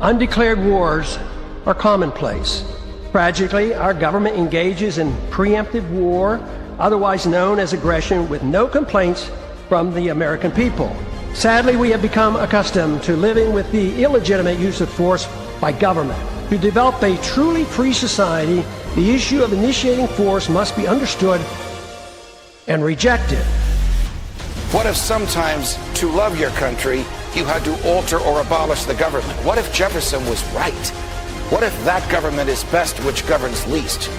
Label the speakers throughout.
Speaker 1: Undeclared wars are commonplace. Tragically, our government engages in preemptive war, otherwise known as aggression, with no complaints from the American people. Sadly, we have become accustomed to living with the illegitimate use of force by government. To develop a truly free society, the issue of initiating force must be understood and rejected.
Speaker 2: What if sometimes, to love your country, you had to alter or abolish the government? What if Jefferson was right? What if that government is best which governs least?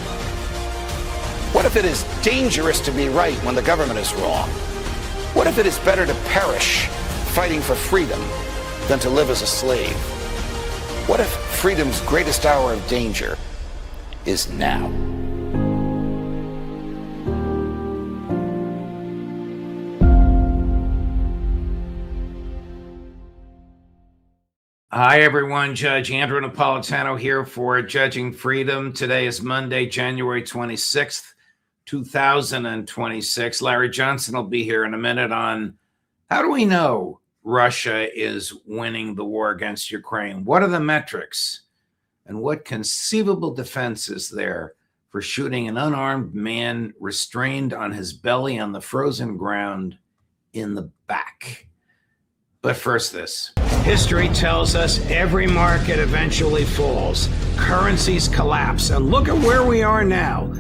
Speaker 2: What if it is dangerous to be right when the government is wrong? What if it is better to perish fighting for freedom than to live as a slave? What if freedom's greatest hour of danger is now?
Speaker 3: Hi, everyone. Judge Andrew Napolitano here for Judging Freedom. Today is Monday, January 26th, 2026. Larry Johnson will be here in a minute on how do we know Russia is winning the war against Ukraine? What are the metrics? And what conceivable defense is there for shooting an unarmed man restrained on his belly on the frozen ground in the back? But first this. History tells us every market eventually falls. Currencies collapse. And look at where we are now.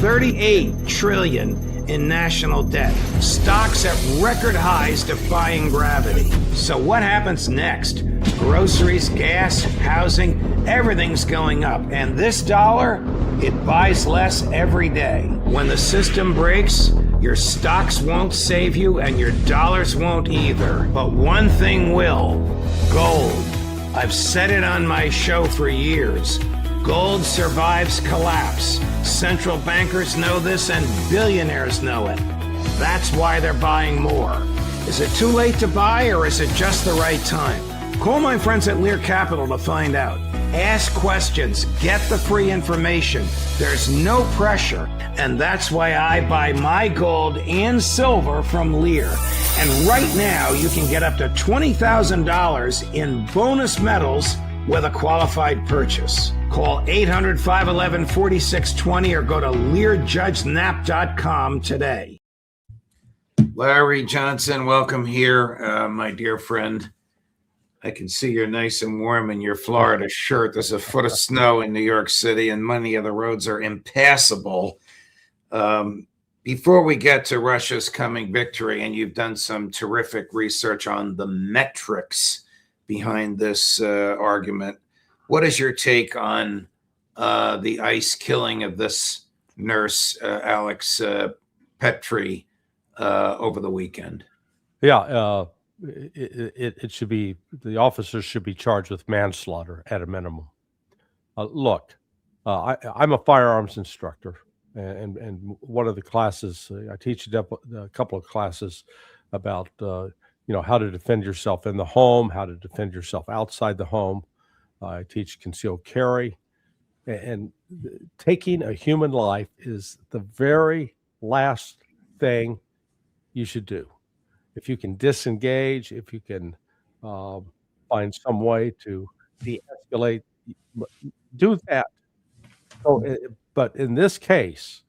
Speaker 3: 38 trillion in national debt. Stocks at record highs defying gravity. So what happens next? Groceries, gas, housing, everything's going up. And this dollar, it buys less every day. When the system breaks, your stocks won't save you and your dollars won't either. But one thing will: gold. I've said it on my show for years. Gold survives collapse. Central bankers know this and billionaires know it. That's why they're buying more. Is it too late to buy or is it just the right time? Call my friends at Lear Capital to find out. Ask questions, get the free information. There's no pressure, and that's why I buy my gold and silver from Lear. And right now, you can get up to $20,000 in bonus metals with a qualified purchase. Call 800-511-4620 or go to LearJudgeNap.com today. Larry Johnson, welcome here, my dear friend. I can see you're nice and warm in your Florida shirt. There's a foot of snow in New York City, and many of the roads are impassable. Before we get to Russia's coming victory, and you've done some terrific research on the metrics behind this argument, what is your take on the ICE killing of this nurse, Alex Petraeus, over the weekend?
Speaker 4: Yeah, it should be, the officers should be charged with manslaughter at a minimum. Look, I'm a firearms instructor, and one of the classes I teach a couple of classes about how to defend yourself in the home, how to defend yourself outside the home. I teach concealed carry, and taking a human life is the very last thing you should do. If you can disengage, if you can find some way to de-escalate, do that. So, but in this case,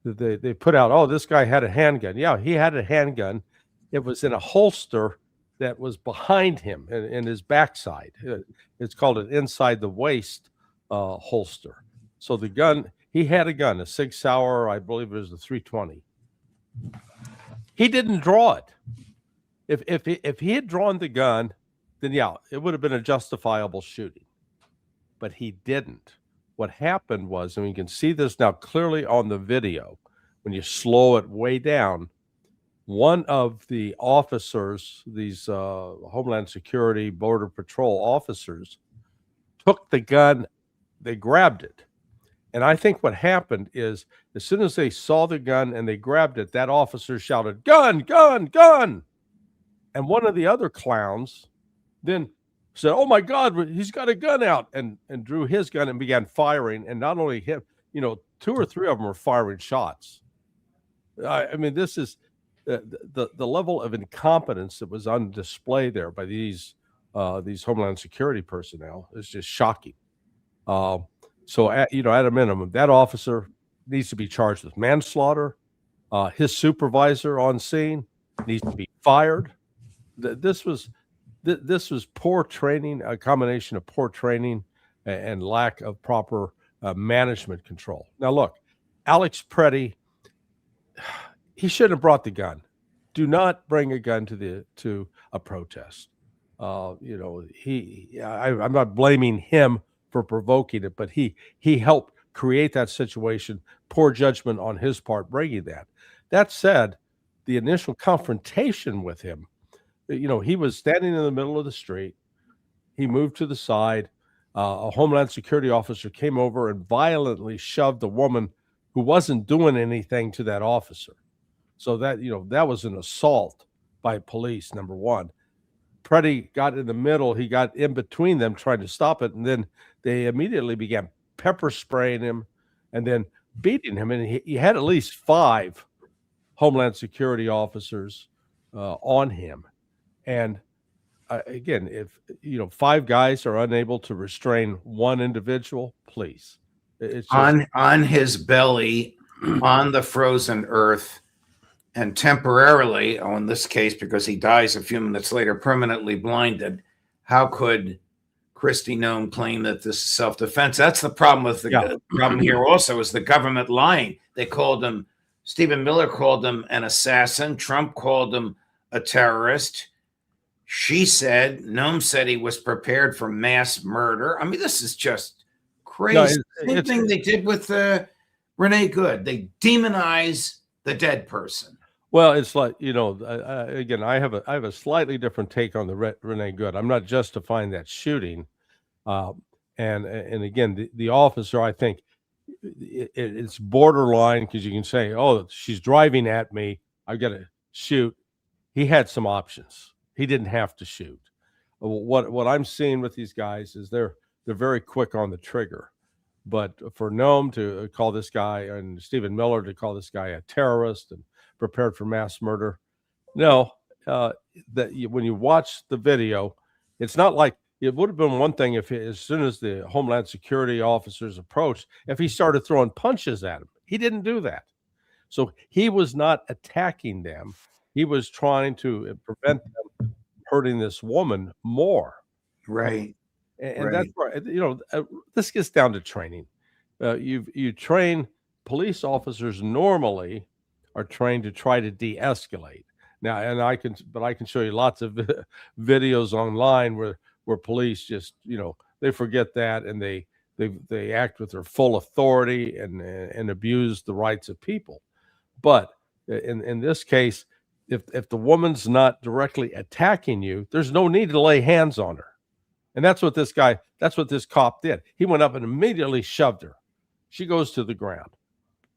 Speaker 4: they put out, oh, this guy had a handgun. Yeah, he had a handgun. It was in a holster that was behind him in his backside. It's called an inside the waist holster. So the gun, he had a gun, a Sig Sauer, I believe it was a 320. He didn't draw it. If he had drawn the gun, then yeah, it would have been a justifiable shooting. But he didn't. What happened was, and you can see this now clearly on the video, when you slow it way down, one of the officers, these Homeland Security, Border Patrol officers, took the gun, they grabbed it. And I think what happened is, as soon as they saw the gun and they grabbed it, that officer shouted, "Gun, gun, gun!" And one of the other clowns then said, "Oh my God, he's got a gun out," and drew his gun and began firing. And not only him, 2 or 3 of them were firing shots. I mean, this is the level of incompetence that was on display there by these these Homeland Security personnel is just shocking. So, at a minimum, that officer needs to be charged with manslaughter. His supervisor on scene needs to be fired. This was poor training, a combination of poor training and lack of proper management control. Now, look, Alex Preddy, he shouldn't have brought the gun. Do not bring a gun to a protest. I'm not blaming him for provoking it, but he helped create that situation. Poor judgment on his part bringing that. That said, the initial confrontation with him, he was standing in the middle of the street. He moved to the side. A Homeland Security officer came over and violently shoved a woman who wasn't doing anything to that officer. So that was an assault by police, number one. Preddy got in the middle. He got in between them trying to stop it. And then they immediately began pepper spraying him and then beating him. And he had at least 5 Homeland Security officers on him. And again, if 5 guys are unable to restrain one individual, please. It's just,
Speaker 3: on his belly, on the frozen earth, and temporarily, in this case, because he dies a few minutes later, permanently blinded. How could Kristi Noem claim that this is self-defense? That's the problem with the problem here. Also, is the government lying? They called him. Stephen Miller called him an assassin. Trump called him a terrorist. Noem said he was prepared for mass murder. I mean, this is just crazy. Same thing they did with Renee Good. They demonize the dead person.
Speaker 4: Well, it's like, again, I have a slightly different take on the Renee Good. I'm not justifying that shooting. And again, the officer, I think it's borderline, because you can say, oh, she's driving at me, I've got to shoot. He had some options. He didn't have to shoot. What I'm seeing with these guys is they're very quick on the trigger. But for Noem to call this guy, and Stephen Miller to call this guy a terrorist and prepared for mass murder, no, when you watch the video, it's not like it would have been one thing if as soon as the Homeland Security officers approached, if he started throwing punches at him. He didn't do that. So he was not attacking them. He was trying to prevent them hurting this woman more.
Speaker 3: Right.
Speaker 4: And that's right. This gets down to training. You train police officers normally are trained to try to de-escalate. Now, and I can show you lots of videos online where police just, they forget that and they act with their full authority and abuse the rights of people. But in this case, if the woman's not directly attacking you, there's no need to lay hands on her. And that's what this cop did. He went up and immediately shoved her. She goes to the ground.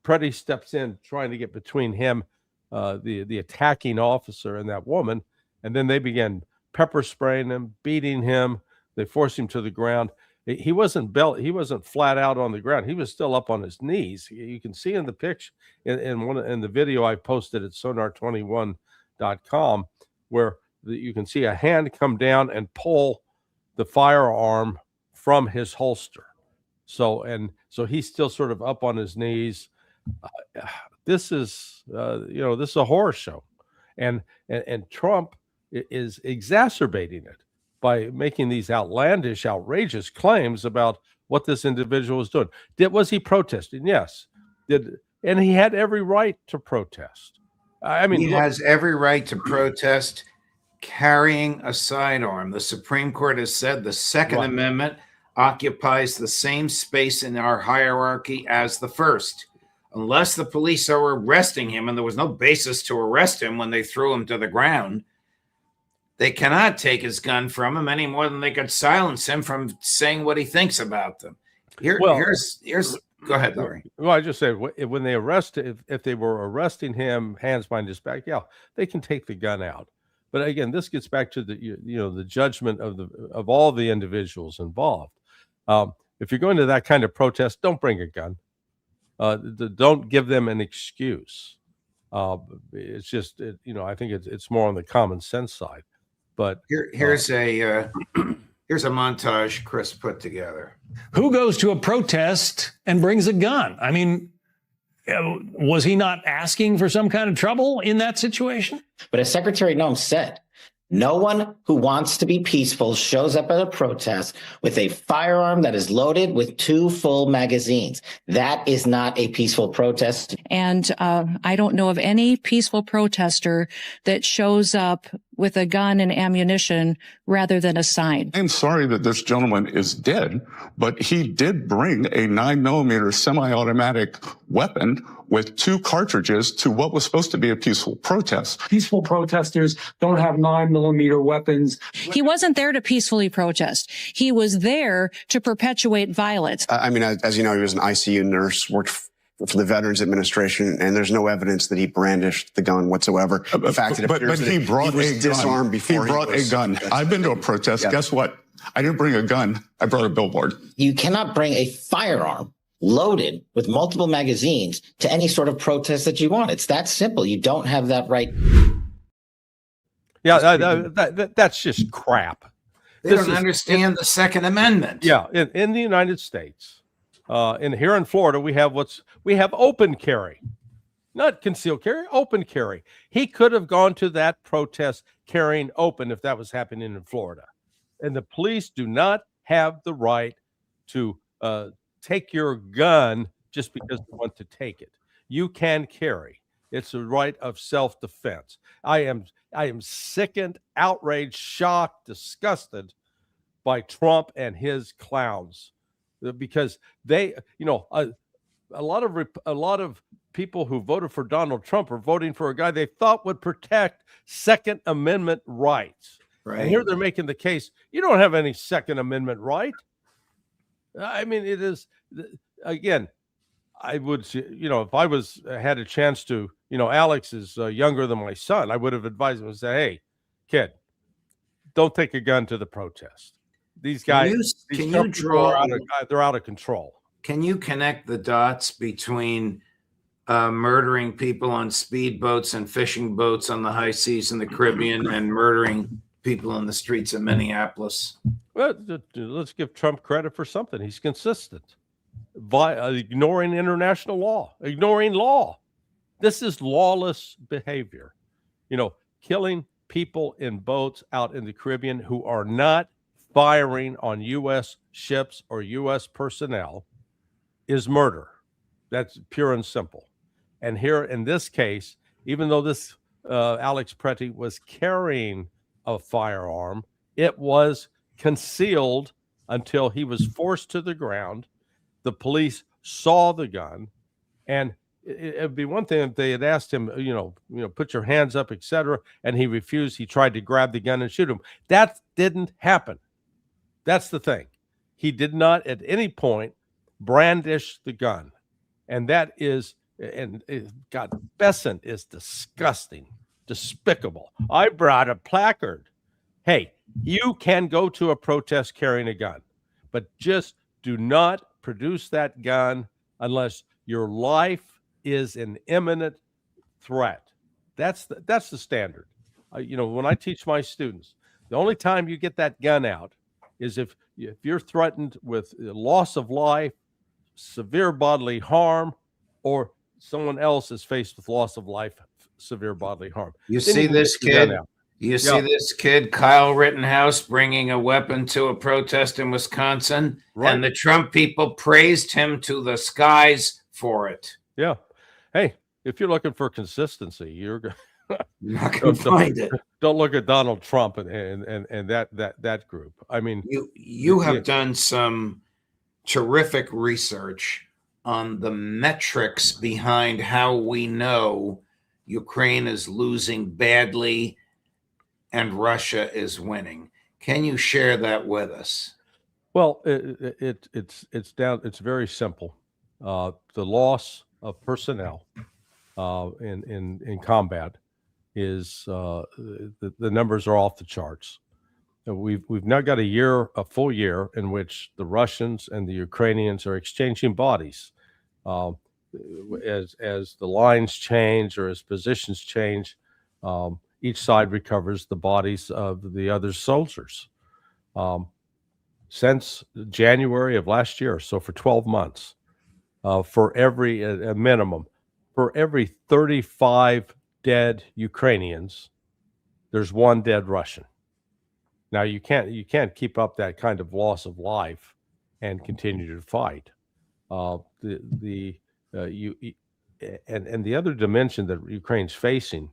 Speaker 4: Preddy steps in trying to get between him, the attacking officer, and that woman. And then they began pepper spraying him, beating him. They forced him to the ground. He wasn't flat out on the ground. He was still up on his knees. You can see in the picture in the video I posted at sonar21.com, where you can see a hand come down and pull the firearm from his holster. So he's still sort of up on his knees. This is a horror show, and Trump is exacerbating it by making these outlandish, outrageous claims about what this individual was doing. Was he protesting? Yes. And he had every right to protest. I mean,
Speaker 3: he has every right to protest carrying a sidearm. The Supreme Court has said the Second Amendment occupies the same space in our hierarchy as the First. Unless the police are arresting him, and there was no basis to arrest him when they threw him to the ground, they cannot take his gun from him any more than they could silence him from saying what he thinks about them. Here's go ahead, Larry.
Speaker 4: Well, I just said when they if they were arresting him, hands behind his back, they can take the gun out. But again, this gets back to the judgment of all the individuals involved. If you're going to that kind of protest, don't bring a gun. Don't give them an excuse. It's just, I think it's more on the common sense side. But
Speaker 3: here's a montage Chris put together.
Speaker 5: Who goes to a protest and brings a gun? I mean, was he not asking for some kind of trouble in that situation?
Speaker 6: But as Secretary Noem said, no one who wants to be peaceful shows up at a protest with a firearm that is loaded with 2 full magazines. That is not a peaceful protest.
Speaker 7: And I don't know of any peaceful protester that shows up with a gun and ammunition rather than a sign.
Speaker 8: I'm sorry that this gentleman is dead, but he did bring a 9mm semi-automatic weapon with 2 cartridges to what was supposed to be a peaceful protest.
Speaker 9: Peaceful protesters don't have 9mm weapons.
Speaker 7: He wasn't there to peacefully protest. He was there to perpetuate violence.
Speaker 10: I mean, as you know, he was an ICU nurse, worked for the Veterans Administration, and there's no evidence that he brandished the gun whatsoever. In fact, it appears
Speaker 8: but he brought
Speaker 10: he was
Speaker 8: a
Speaker 10: disarmed
Speaker 8: gun.
Speaker 10: before
Speaker 8: he brought a gun. I've been to a protest.
Speaker 10: Yeah.
Speaker 8: Guess what? I didn't bring a gun. I brought a billboard.
Speaker 6: You cannot bring a firearm loaded with multiple magazines to any sort of protest that you want. It's that simple. You don't have that right.
Speaker 4: yeah, that's just crap.
Speaker 3: They don't understand the Second Amendment.
Speaker 4: Yeah, in the United States, here in Florida, we have open carry, not concealed carry, open carry. He could have gone to that protest carrying open if that was happening in Florida, and the police do not have the right to take your gun just because they want to take it. You can carry. It's a right of self-defense. I am sickened, outraged, shocked, disgusted by Trump and his clowns, because they, a lot of people who voted for Donald Trump are voting for a guy they thought would protect Second Amendment rights.
Speaker 3: Right.
Speaker 4: And here they're making the case, you don't have any Second Amendment right. I mean, it is, again, I would, if I had a chance to, Alex is younger than my son, I would have advised him and said, hey, kid, don't take a gun to the protest. These guys, they're out of control.
Speaker 3: Can you connect the dots between murdering people on speedboats and fishing boats on the high seas in the Caribbean and murdering people in the streets of Minneapolis?
Speaker 4: Well, let's give Trump credit for something. He's consistent by ignoring international law, ignoring law. This is lawless behavior. Killing people in boats out in the Caribbean who are not firing on U.S. ships or U.S. personnel is murder. That's pure and simple. And here in this case, even though this Alex Petraeus was carrying a firearm, it was concealed until he was forced to the ground. The police saw the gun, and it'd be one thing if they had asked him, put your hands up, etc., and he refused. He tried to grab the gun and shoot him. That didn't happen. That's the thing. He did not at any point brandish the gun, and that is, God, Besant is disgusting, despicable. I brought a placard. Hey, you can go to a protest carrying a gun, but just do not produce that gun unless your life is an imminent threat. That's the standard. When I teach my students, the only time you get that gun out is if you're threatened with loss of life, severe bodily harm, or someone else is faced with loss of life, severe bodily harm.
Speaker 3: You see this kid? You see this kid, Kyle Rittenhouse, bringing a weapon to a protest in Wisconsin, right? And the Trump people praised him to the skies for it.
Speaker 4: Yeah. Hey, if you're looking for consistency, you're
Speaker 3: not going to find it.
Speaker 4: Don't look at Donald Trump and that group. I mean,
Speaker 3: you have done some terrific research on the metrics behind how we know Ukraine is losing badly and Russia is winning. Can you share that with us?
Speaker 4: Well, it's very simple. The loss of personnel in combat is the numbers are off the charts. We've now got a full year in which the Russians and the Ukrainians are exchanging bodies. As the lines change or as positions change, each side recovers the bodies of the other soldiers. Since January of last year, so for 12 months, for every a minimum, for every 35 dead Ukrainians, there's one dead Russian. Now you can't keep up that kind of loss of life and continue to fight. The other dimension that Ukraine's facing,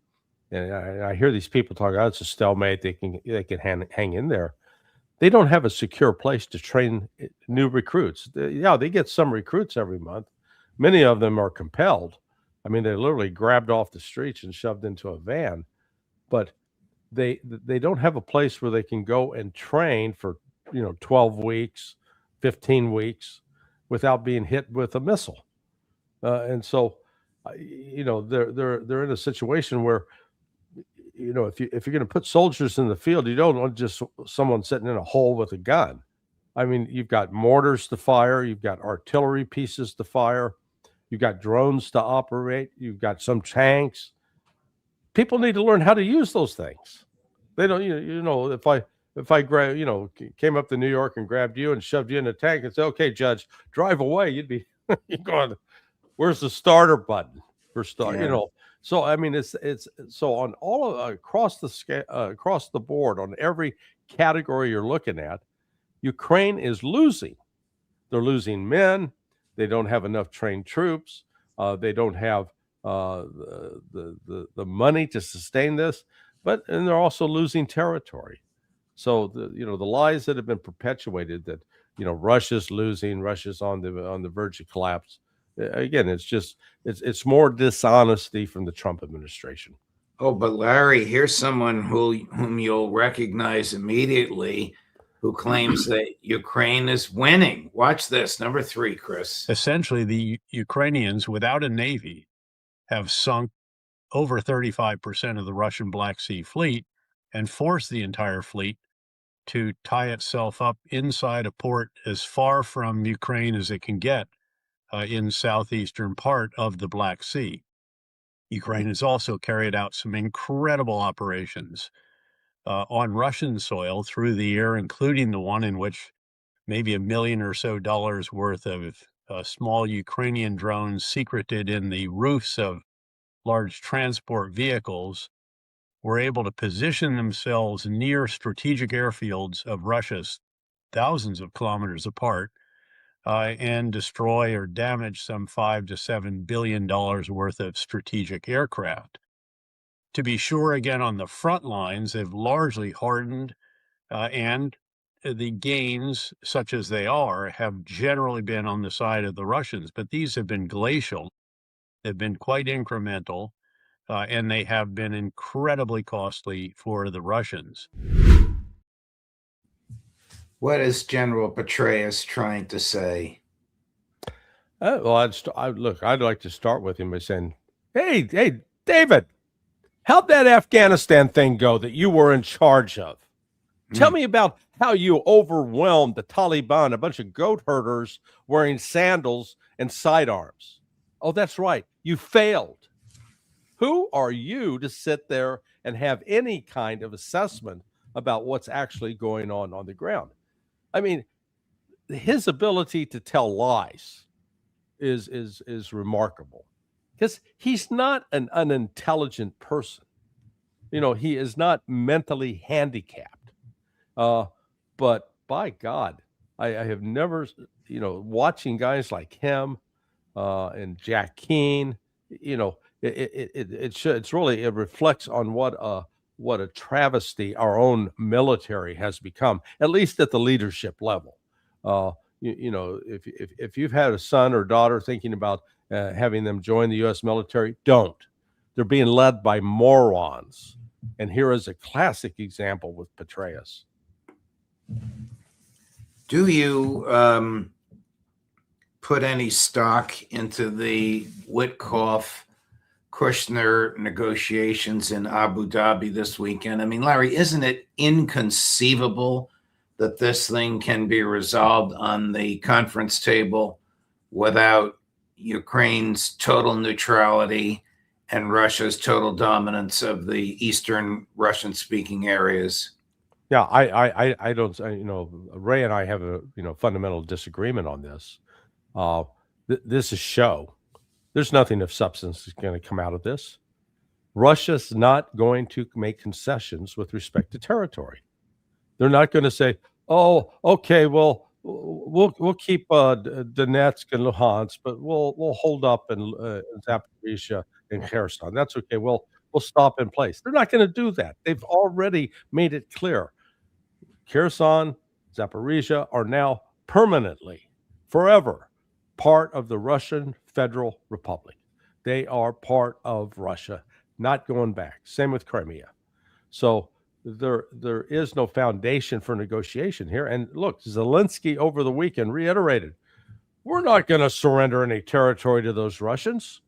Speaker 4: and I hear these people talk, oh, it's a stalemate. They can hang in there. They don't have a secure place to train new recruits. They get some recruits every month. Many of them are compelled. I mean, they're literally grabbed off the streets and shoved into a van. But they don't have a place where they can go and train for 12 weeks, 15 weeks without being hit with a missile. And so, they're in a situation where, if you're going to put soldiers in the field, you don't want just someone sitting in a hole with a gun. I mean, you've got mortars to fire, you've got artillery pieces to fire, you've got drones to operate, you've got some tanks. People need to learn how to use those things. They don't, if I grab, came up to New York and grabbed you and shoved you in a tank and said, "Okay, Judge, drive away," you'd be you're going, "Where's the starter button for start?"
Speaker 2: Yeah.
Speaker 4: So I mean, it's so on all of across the board on every category you're looking at, Ukraine is losing. They're losing men. They don't have enough trained troops. They don't have the money to sustain this, and they're also losing territory. So the lies that have been perpetuated that Russia's losing, Russia's on the verge of collapse. Again, it's more dishonesty from the Trump administration.
Speaker 3: Oh, but Larry, here's someone whom you'll recognize immediately, who claims that Ukraine is winning. Watch this, number 3, Chris.
Speaker 11: Essentially, the Ukrainians, without a navy, have sunk over 35% of the Russian Black Sea fleet and forced the entire fleet to tie itself up inside a port as far from Ukraine as it can get in southeastern part of the Black Sea. Ukraine has also carried out some incredible operations on Russian soil through the year, including the one in which maybe $1 million or so worth of small Ukrainian drones secreted in the roofs of large transport vehicles were able to position themselves near strategic airfields of Russia, thousands of kilometers apart, and destroy or damage some $5 to $7 billion worth of strategic aircraft. To be sure, again, on the front lines, they've largely hardened, and the gains, such as they are, have generally been on the side of the Russians, but these have been glacial. They've been quite incremental, and they have been incredibly costly for the Russians.
Speaker 3: What is General Petraeus trying to say?
Speaker 4: Well, I'd like to start with him by saying, hey, David, how'd that Afghanistan thing go that you were in charge of? Tell me about how you overwhelmed the Taliban, a bunch of goat herders wearing sandals and sidearms. Oh, that's right. You failed. Who are you to sit there and have any kind of assessment about what's actually going on the ground? I mean, his ability to tell lies is remarkable, because he's not an unintelligent person. He is not mentally handicapped. But by God, I have never, watching guys like him and Jack Keane, it reflects on what a travesty our own military has become, at least at the leadership level. If you've had a son or daughter thinking about having them join the U.S. military, don't. They're being led by morons. And here is a classic example with Petraeus.
Speaker 3: Do you put any stock into the Witkoff-Kushner negotiations in Abu Dhabi this weekend? I mean, Larry, isn't it inconceivable that this thing can be resolved on the conference table without Ukraine's total neutrality and Russia's total dominance of the eastern Russian-speaking areas.
Speaker 4: Yeah, I don't, Ray and I have a, fundamental disagreement on this. This is show. There's nothing of substance that's going to come out of this. Russia's not going to make concessions with respect to territory. They're not going to say, "Oh, okay, well, we'll keep Donetsk and Luhansk, but we'll hold up in Zaporizhia and Kherson. That's okay. We'll stop in place." They're not going to do that. They've already made it clear. Kherson, Zaporizhia are now permanently, forever, part of the Russian Federal Republic. They are part of Russia, not going back. Same with Crimea. So there is no foundation for negotiation here. And look, Zelensky over the weekend reiterated, we're not going to surrender any territory to those Russians.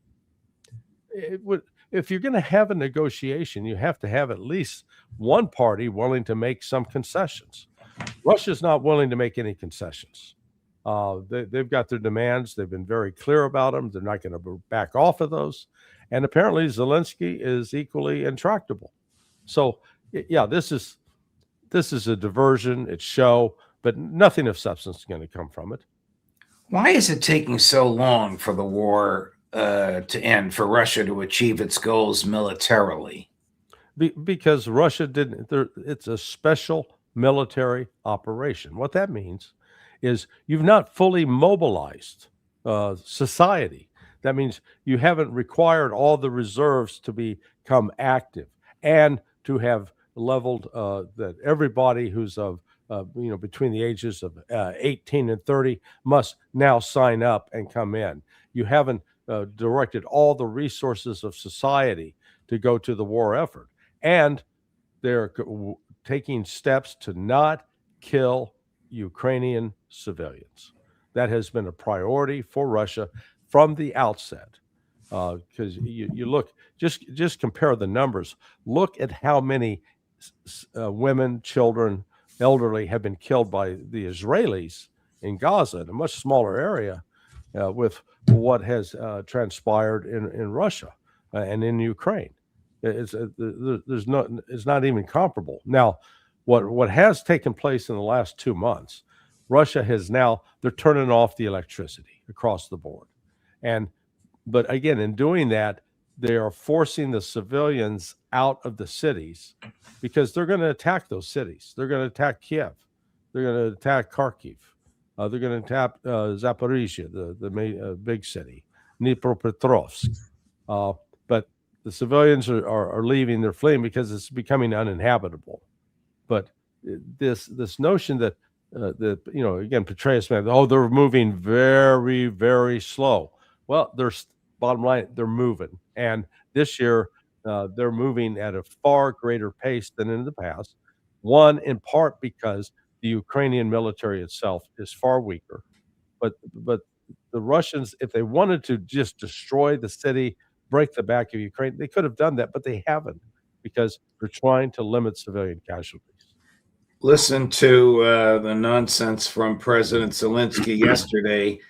Speaker 4: If you're going to have a negotiation, you have to have at least one party willing to make some concessions. Russia's not willing to make any concessions. They've got their demands. They've been very clear about them. They're not going to back off of those. And apparently Zelensky is equally intractable. So, yeah, this is a diversion. It's show, but nothing of substance is going to come from it.
Speaker 3: Why is it taking so long for the war to end, for Russia to achieve its goals militarily?
Speaker 4: Because Russia didn't. It's a special military operation. What that means is you've not fully mobilized society. That means you haven't required all the reserves to become active and to have leveled that everybody who's of between the ages of 18 and 30 must now sign up and come in. You haven't directed all the resources of society to go to the war effort, and they're taking steps to not kill Ukrainian civilians. That has been a priority for Russia from the outset. Because you look, just compare the numbers. Look at how many women, children, elderly have been killed by the Israelis in Gaza, in a much smaller area, with what has transpired in Russia and in Ukraine. It's not even comparable. Now, what has taken place in the last 2 months, Russia has now, they're turning off the electricity across the board. But again, in doing that, they are forcing the civilians out of the cities because they're going to attack those cities. They're going to attack Kiev. They're going to attack Kharkiv. They're going to attack Zaporizhia, the big city, Dnipropetrovsk. But the civilians are leaving, they're fleeing because it's becoming uninhabitable. But this notion that, again, Petraeus, they're moving very, very slow. Well, bottom line, they're moving. And this year, they're moving at a far greater pace than in the past. One, in part because the Ukrainian military itself is far weaker. But the Russians, if they wanted to just destroy the city, break the back of Ukraine, they could have done that, but they haven't because they're trying to limit civilian casualties.
Speaker 3: Listen to the nonsense from President Zelensky yesterday,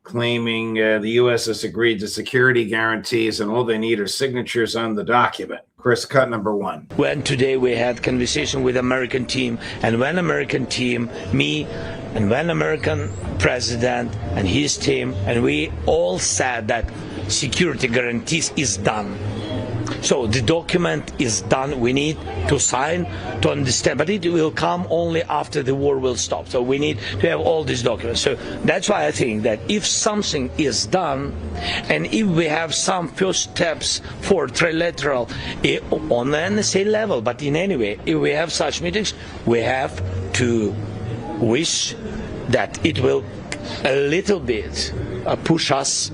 Speaker 3: claiming the U.S. has agreed to security guarantees and all they need are signatures on the document. Chris, cut number one.
Speaker 12: When today we had conversation with American team, and when American team, me, and when American president and his team, and we all said that security guarantees is done. So the document is done. We need to sign to understand, but it will come only after the war will stop. So we need to have all these documents. So that's why I think that if something is done, and if we have some first steps for trilateral on the NSA level, but in any way, if we have such meetings, we have to wish that it will a little bit push us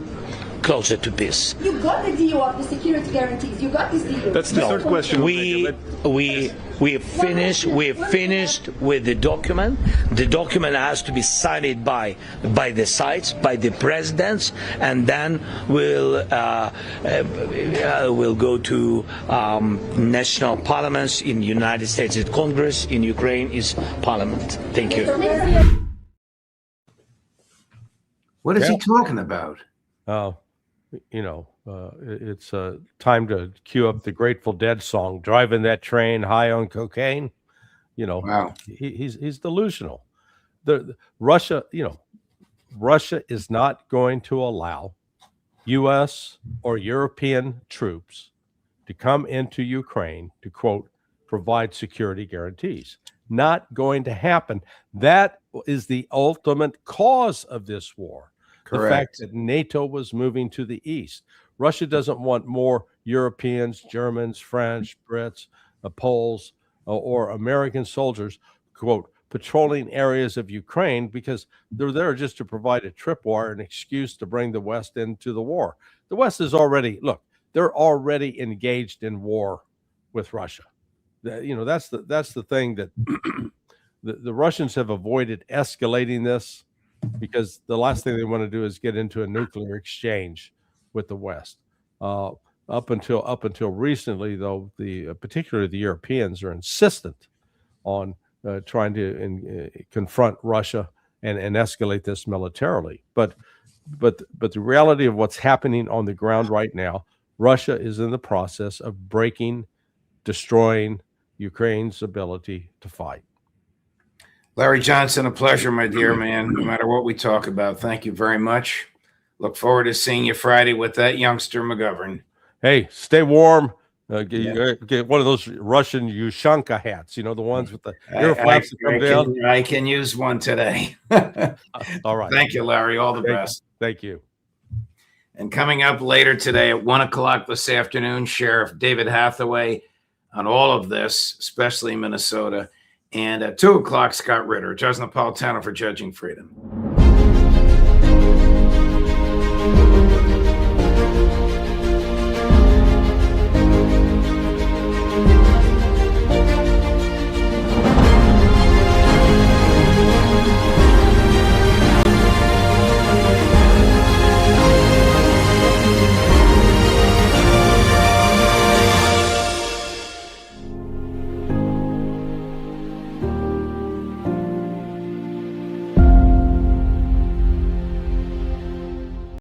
Speaker 12: closer to peace.
Speaker 13: You got the deal of the security guarantees. You got this deal.
Speaker 11: That's the third question.
Speaker 12: We finished with the document. The document has to be signed by the sides, by the presidents, and then we'll go to national parliaments in the United States, is Congress, in Ukraine is Parliament. Thank you.
Speaker 3: What is he talking about?
Speaker 4: It's time to cue up the Grateful Dead song, "Driving That Train High on Cocaine."
Speaker 3: Wow.
Speaker 4: He's delusional. Russia is not going to allow U.S. or European troops to come into Ukraine to, quote, provide security guarantees. Not going to happen. That is the ultimate cause of this war.
Speaker 3: Correct.
Speaker 4: The fact that NATO was moving to the east. Russia doesn't want more Europeans, Germans, French, Brits, Poles, or American soldiers, quote, patrolling areas of Ukraine, because they're there just to provide a tripwire, an excuse to bring the West into the war. The West is already, look, they're already engaged in war with Russia. That's the thing that the Russians have avoided escalating this, because the last thing they want to do is get into a nuclear exchange with the West. Up until recently, though, particularly the Europeans are insistent on trying to confront Russia and escalate this militarily. But the reality of what's happening on the ground right now, Russia is in the process of destroying Ukraine's ability to fight.
Speaker 3: Larry Johnson, a pleasure, my dear man, no matter what we talk about. Thank you very much. Look forward to seeing you Friday with that youngster McGovern.
Speaker 4: Hey, stay warm. Get one of those Russian Yushanka hats, the ones with the ear flaps that come down.
Speaker 3: I can use one today.
Speaker 4: All right.
Speaker 3: Thank you, Larry. All the best.
Speaker 4: Thank you.
Speaker 3: And coming up later today at 1 o'clock this afternoon, Sheriff David Hathaway on all of this, especially Minnesota. And at 2 o'clock, Scott Ritter, Judge Napolitano for Judging Freedom.